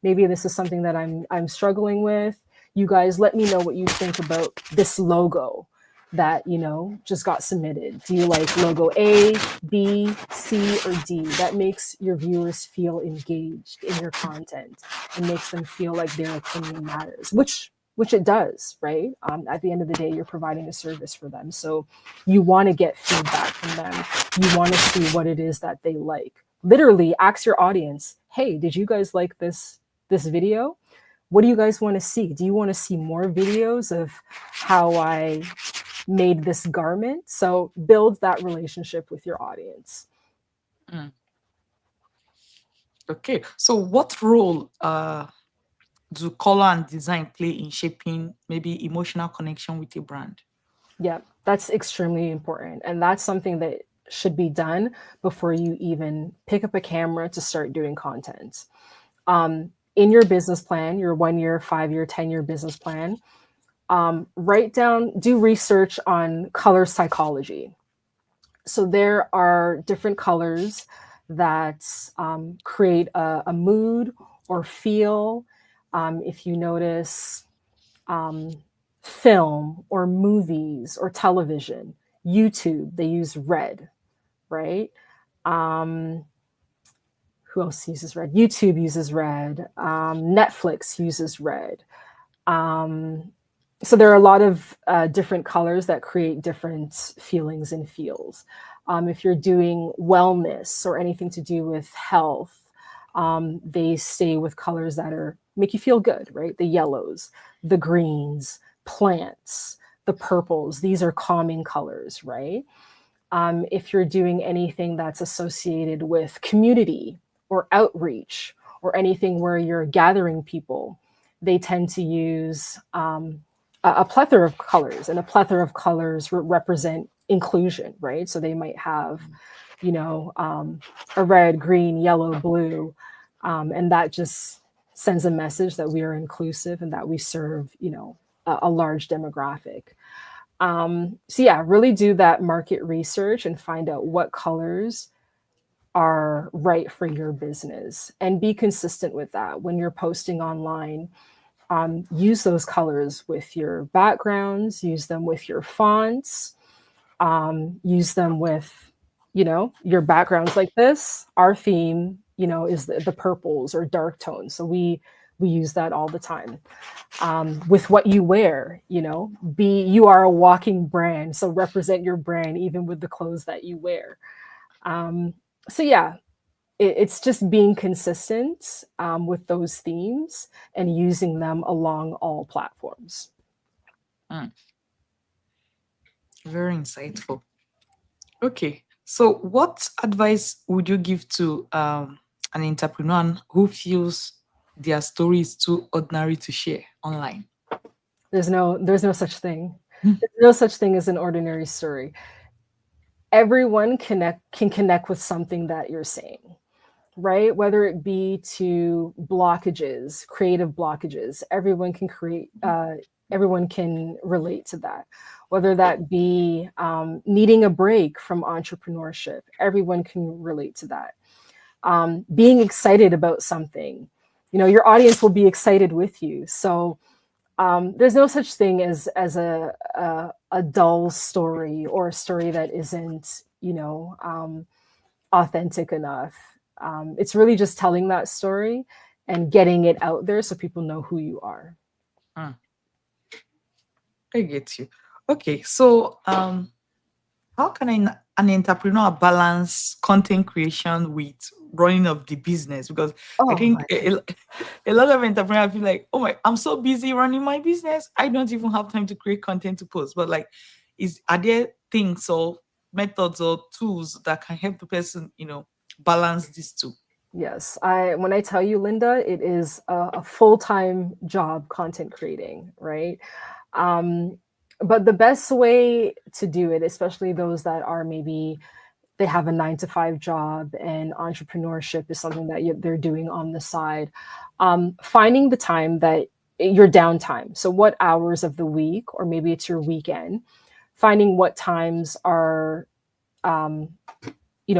maybe this is something that I'm struggling with. You guys, let me know what you think about this logo that just got submitted. Do you like logo A, B, C, or D? That makes your viewers feel engaged in your content and makes them feel like their opinion matters, which it does, right? At the end of the day, you're providing a service for them, so you want to get feedback from them. You want to see what it is that they like. Literally, ask your audience, "Hey, did you guys like this video? What do you guys want to see? Do you want to see more videos of how I made this garment?" So build that relationship with your audience. Mm. Okay, so what role do color and design play in shaping maybe emotional connection with a brand? Yeah, that's extremely important. And that's something that should be done before you even pick up a camera to start doing content. In your business plan, your 1 year, 5 year, 10-year business plan, do research on color psychology. So there are different colors that create a mood or feel. If you notice, um, film or movies or television, YouTube, they use red, right? Um, who else uses red? YouTube uses red. Netflix uses red. Um, so there are a lot of different colors that create different feelings and feels. If you're doing wellness or anything to do with health, they stay with colors that are make you feel good, right? The yellows, the greens, plants, the purples. These are calming colors, right? If you're doing anything that's associated with community or outreach or anything where you're gathering people, they tend to use a plethora of colors, and a plethora of colors represent inclusion, right? So they might have, a red, green, yellow, blue, and that just sends a message that we are inclusive and that we serve, a large demographic. So yeah, really do that market research and find out what colors are right for your business and be consistent with that when you're posting online. Use those colors with your backgrounds, use them with your fonts, use them with, your backgrounds like this. Our theme, is the purples or dark tones. So we use that all the time. With what you wear, you are a walking brand. So represent your brand even with the clothes that you wear. So yeah, it's just being consistent with those themes and using them along all platforms. Mm, very insightful. Okay, so what advice would you give to an entrepreneur who feels their story is too ordinary to share online? There's no such thing. Mm. There's no such thing as an ordinary story. Everyone can connect with something that you're saying. right? Whether it be to blockages, creative blockages, everyone can relate to that. Whether that be needing a break from entrepreneurship, everyone can relate to that. Being excited about something, your audience will be excited with you. So there's no such thing as a dull story or a story that isn't authentic enough. It's really just telling that story and getting it out there so people know who you are. Mm, I get you. Okay, so how can an entrepreneur balance content creation with running of the business? Because I Oh think my a lot of entrepreneurs feel like, oh my, I'm so busy running my business, I don't even have time to create content to post. But like, are there things or methods or tools that can help the person, balance these two? Yes, I when I tell you, Linda, it is a full-time job, content creating, right? Um, but the best way to do it, especially those that are maybe they have a 9 to 5 job and entrepreneurship is something that they're doing on the side, finding the time that your downtime. So, what hours of the week, or maybe it's your weekend, finding what times are um,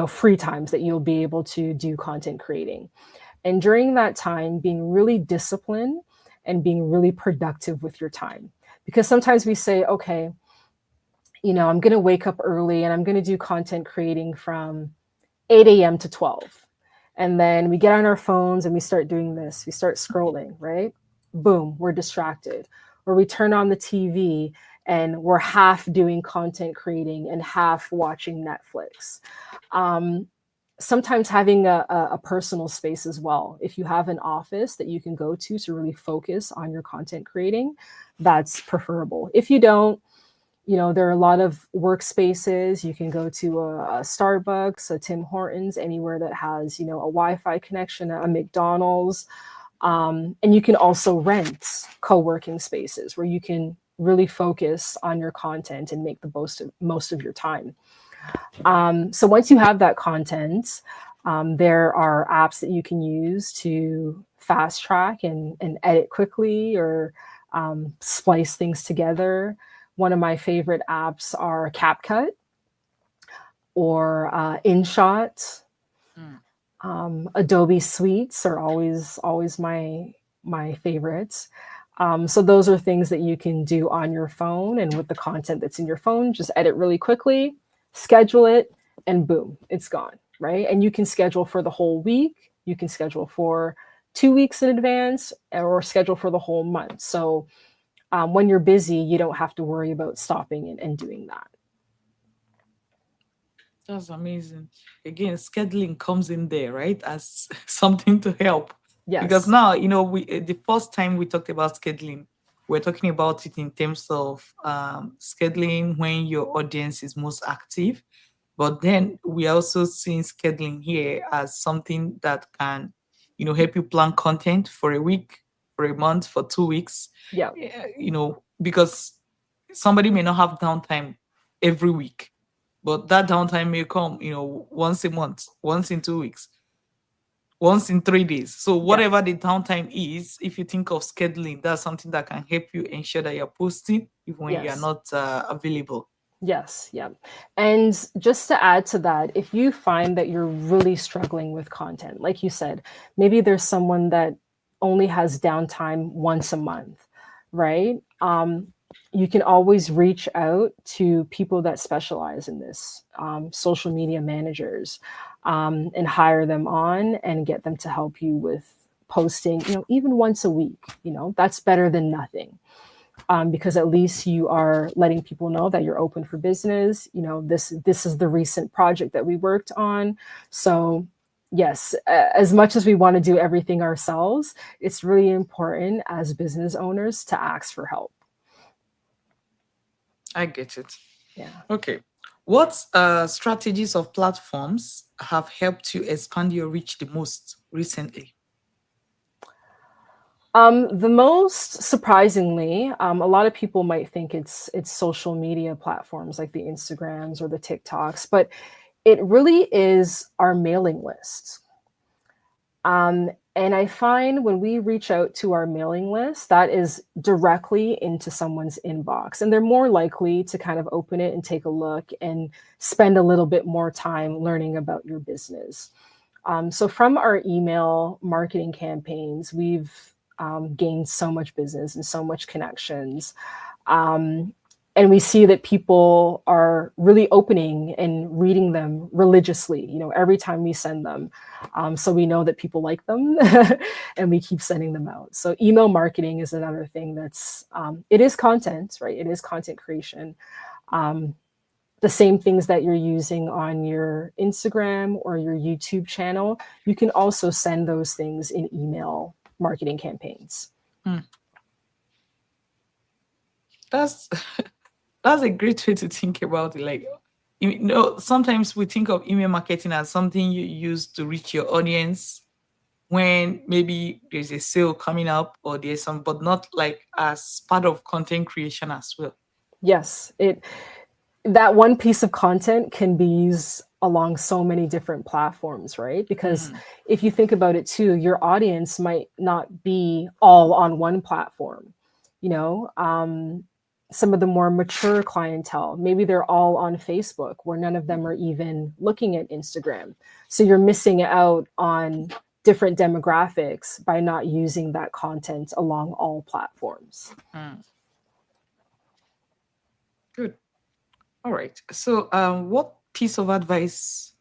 free times that you'll be able to do content creating. And during that time, being really disciplined and being really productive with your time. Because sometimes we say, okay, I'm going to wake up early and I'm going to do content creating from 8 a.m. to 12. And then we get on our phones and we start doing this. We start scrolling, right? Boom, we're distracted. Or we turn on the TV and we're half doing content creating and half watching Netflix. Um, Sometimes having a personal space as well. If you have an office that you can go to really focus on your content creating, that's preferable. If you don't, there are a lot of workspaces. You can go to a Starbucks, a Tim Hortons, anywhere that has, a Wi-Fi connection, a McDonald's. And you can also rent co-working spaces where you can really focus on your content and make the most of your time. So once you have that content, there are apps that you can use to fast track and edit quickly or splice things together. One of my favorite apps are CapCut or InShot. Mm. Adobe Suites are always my favorites. So those are things that you can do on your phone, and with the content that's in your phone, just edit really quickly, schedule it, and boom, it's gone, right? And you can schedule for the whole week. You can schedule for 2 weeks in advance, or schedule for the whole month. So when you're busy, you don't have to worry about stopping and doing that. That's amazing. Again, scheduling comes in there, right? As something to help. Because Yes. now, the first time we talked about scheduling, we're talking about it in terms of scheduling when your audience is most active. But then we also seeing scheduling here as something that can, help you plan content for a week, for a month, for 2 weeks. Yeah. Because somebody may not have downtime every week, but that downtime may come, once a month, once in 2 weeks, once in 3 days. So Yeah. whatever the downtime is, if you think of scheduling, that's something that can help you ensure that you're posting even when you're Yes. not available. Yes, yeah. And just to add to that, if you find that you're really struggling with content, like you said, maybe there's someone that only has downtime once a month, right? You can always reach out to people that specialize in this, social media managers, and hire them on and get them to help you with posting, even once a week. That's better than nothing, because at least you are letting people know that you're open for business. This is the recent project that we worked on. So yes, as much as we want to do everything ourselves, it's really important as business owners to ask for help. I get it. Yeah. Okay. What strategies of platforms have helped you expand your reach the most recently? The most surprisingly, a lot of people might think it's social media platforms like the Instagrams or the TikToks, but it really is our mailing list. And I find when we reach out to our mailing list, that is directly into someone's inbox. And they're more likely to kind of open it and take a look and spend a little bit more time learning about your business. So from our email marketing campaigns, we've gained so much business and so much connections. And we see that people are really opening and reading them religiously, every time we send them. So we know that people like them and we keep sending them out. So email marketing is another thing that's, it is content, right? It is content creation. The same things that you're using on your Instagram or your YouTube channel, you can also send those things in email marketing campaigns. That's that's a great way to think about it. Like, sometimes we think of email marketing as something you use to reach your audience when maybe there's a sale coming up or there's some, but not like as part of content creation as well. Yes, that one piece of content can be used along so many different platforms, right? Because if you think about it too, your audience might not be all on one platform. Some of the more mature clientele, maybe they're all on Facebook, where none of them are even looking at Instagram. So you're missing out on different demographics by not using that content along all platforms. Good. All right. So, what piece of advice?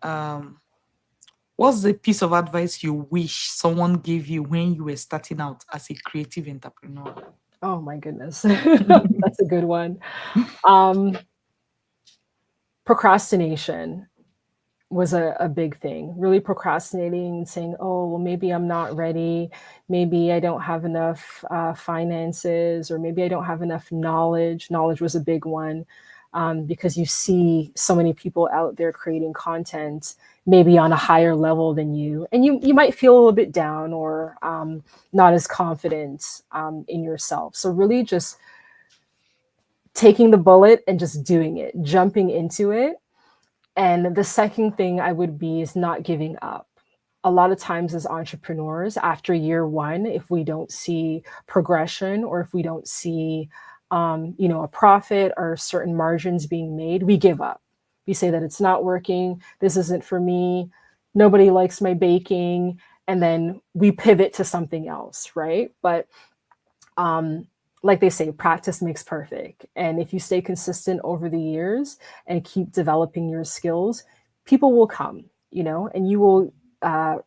What's the piece of advice you wish someone gave you when you were starting out as a creative entrepreneur? Oh my goodness. That's a good one. Procrastination was a big thing. Really procrastinating and saying, oh, well, maybe I'm not ready. Maybe I don't have enough finances, or maybe I don't have enough knowledge. Knowledge was a big one, because you see so many people out there creating content, maybe on a higher level than you. And you might feel a little bit down, or not as confident in yourself. So really just taking the bullet and just doing it, jumping into it. And the second thing I would be is not giving up. A lot of times as entrepreneurs, after year one, if we don't see progression, or if we don't see, a profit or certain margins being made, we give up. We say that it's not working. This isn't for me. Nobody likes my baking. And then we pivot to something else, right? But like they say, practice makes perfect. And if you stay consistent over the years and keep developing your skills, people will come, and you will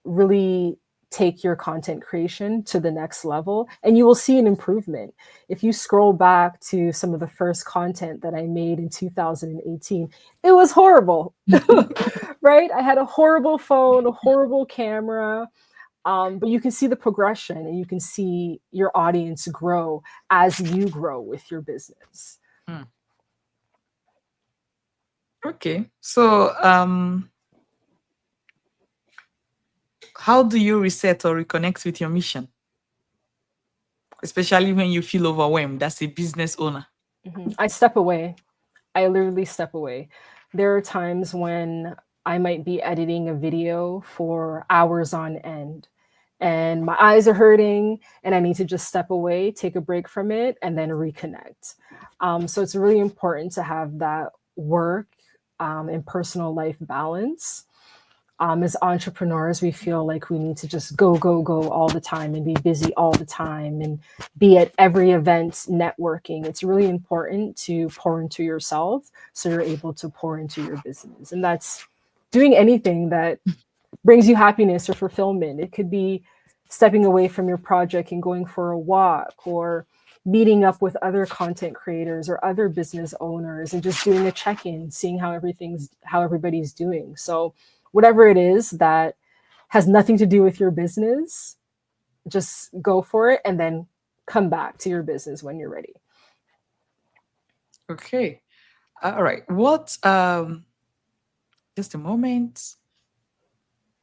really take your content creation to the next level, and you will see an improvement. If you scroll back to some of the first content that I made in 2018, it was horrible, right? I had a horrible phone, a horrible camera. But you can see the progression, and you can see your audience grow as you grow with your business. Okay. So, how do you reset or reconnect with your mission? Especially when you feel overwhelmed as a business owner. I step away. I literally step away. There are times when I might be editing a video for hours on end, and my eyes are hurting, and I need to just step away, take a break from it, and then reconnect. So it's really important to have that work and personal life balance. As entrepreneurs, we feel like we need to just go, go, go all the time and be busy all the time and be at every event networking. It's really important to pour into yourself so you're able to pour into your business. And that's doing anything that brings you happiness or fulfillment. It could be stepping away from your project and going for a walk, or meeting up with other content creators or other business owners and just doing a check-in, seeing how everybody's doing. So whatever it is that has nothing to do with your business, just go for it and then come back to your business when you're ready. Okay. All right. Just a moment.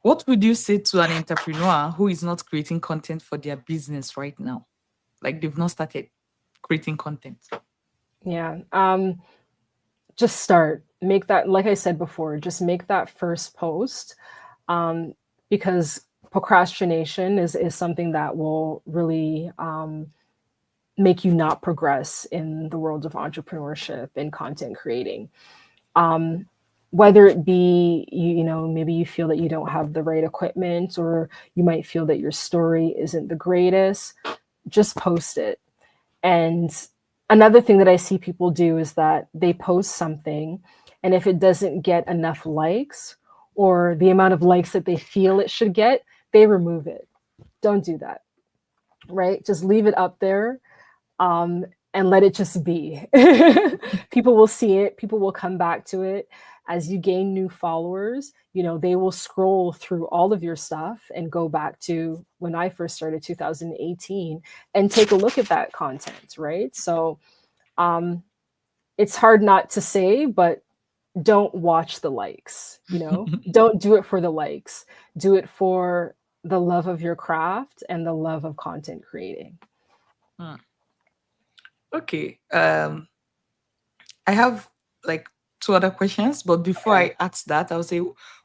What would you say to an entrepreneur who is not creating content for their business right now? Like, they've not started creating content. Yeah. Just start. Make that, like I said before, just make that first post. because procrastination is something that will really make you not progress in the world of entrepreneurship and content creating. Whether it be maybe you feel that you don't have the right equipment, or you might feel that your story isn't the greatest, just post it. And another thing that I see people do is that they post something, and if it doesn't get enough likes, or the amount of likes that they feel it should get, they remove it. Don't do that, right? Just leave it up there, and let it just be. People will see it, people will come back to it. As you gain new followers, they will scroll through all of your stuff and go back to when I first started, 2018, and take a look at that content, right? So it's hard not to say, but don't watch the likes, don't do it for the likes. Do it for the love of your craft and the love of content creating. Okay. I have like two other questions, but before Okay. I ask that, I'll say,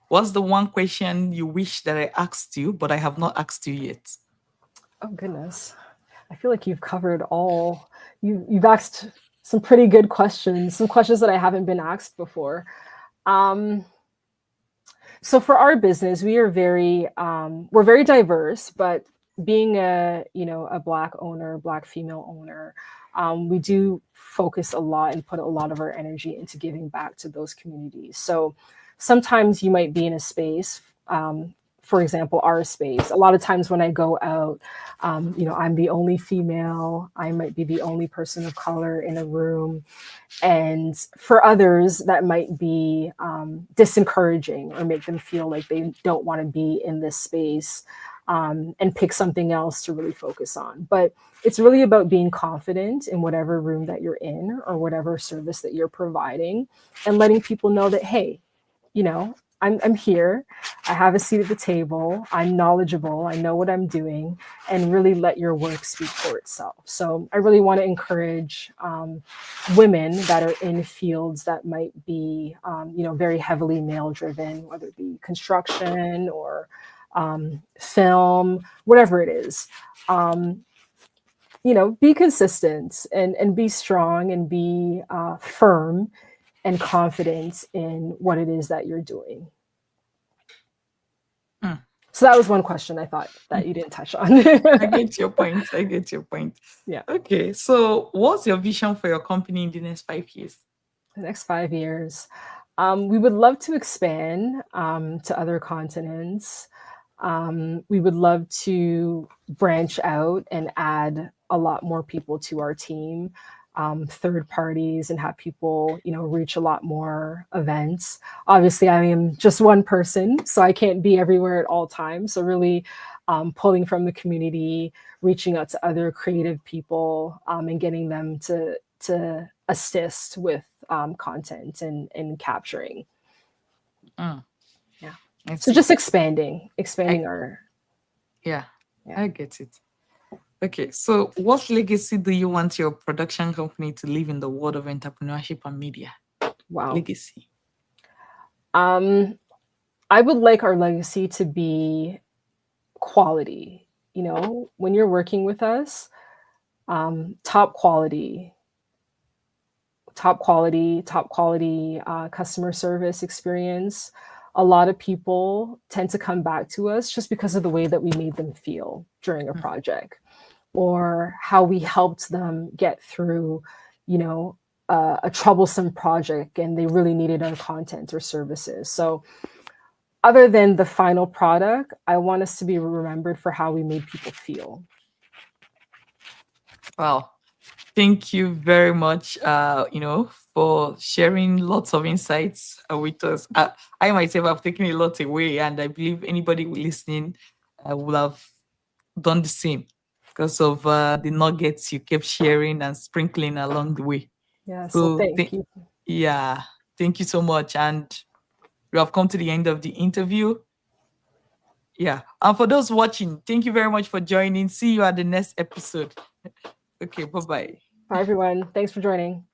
what's the one question you wish that I asked you, but I have not asked you yet? Oh goodness. I feel like you've covered all. You've asked some pretty good questions, some questions that I haven't been asked before. So for our business, we're very diverse, but being a Black owner, Black female owner, we do focus a lot and put a lot of our energy into giving back to those communities. So sometimes you might be in a space, for example, our space. A lot of times when I go out, I'm the only female. I might be the only person of color in a room. And for others, that might be disencouraging, or make them feel like they don't want to be in this space, and pick something else to really focus on. But it's really about being confident in whatever room that you're in, or whatever service that you're providing, and letting people know that, hey, I'm here. I have a seat at the table. I'm knowledgeable. I know what I'm doing, and really let your work speak for itself. So I really want to encourage women that are in fields that might be, very heavily male driven, whether it be construction or film, whatever it is. Be consistent, and be strong, and be firm and confident in what it is that you're doing. So that was one question I thought that you didn't touch on. I get your point. I get your point. Yeah. Okay. So, what's your vision for your company in the next 5 years? The next 5 years, we would love to expand to other continents. We would love to branch out and add a lot more people to our team, third parties, and have people, reach a lot more events. Obviously, I am just one person, so I can't be everywhere at all times. So really pulling from the community, reaching out to other creative people, and getting them to assist with content and capturing. Mm, Yeah. I So see. just expanding I, our. yeah, Yeah. I get it. Okay. So, what legacy do you want your production company to leave in the world of entrepreneurship and media? Wow. Legacy. I would like our legacy to be quality. When you're working with us, top quality, top quality customer service experience. A lot of people tend to come back to us just because of the way that we made them feel during a project, or how we helped them get through, a troublesome project, and they really needed our content or services. So other than the final product, I want us to be remembered for how we made people feel. Wow. Thank you very much, for sharing lots of insights with us. I myself have taken a lot away, and I believe anybody listening will have done the same because of the nuggets you kept sharing and sprinkling along the way. Yeah, so So, thank you. yeah, thank you so much. And we have come to the end of the interview. Yeah. And for those watching, thank you very much for joining. See you at the next episode. Okay, bye bye. Bye, everyone. Thanks for joining.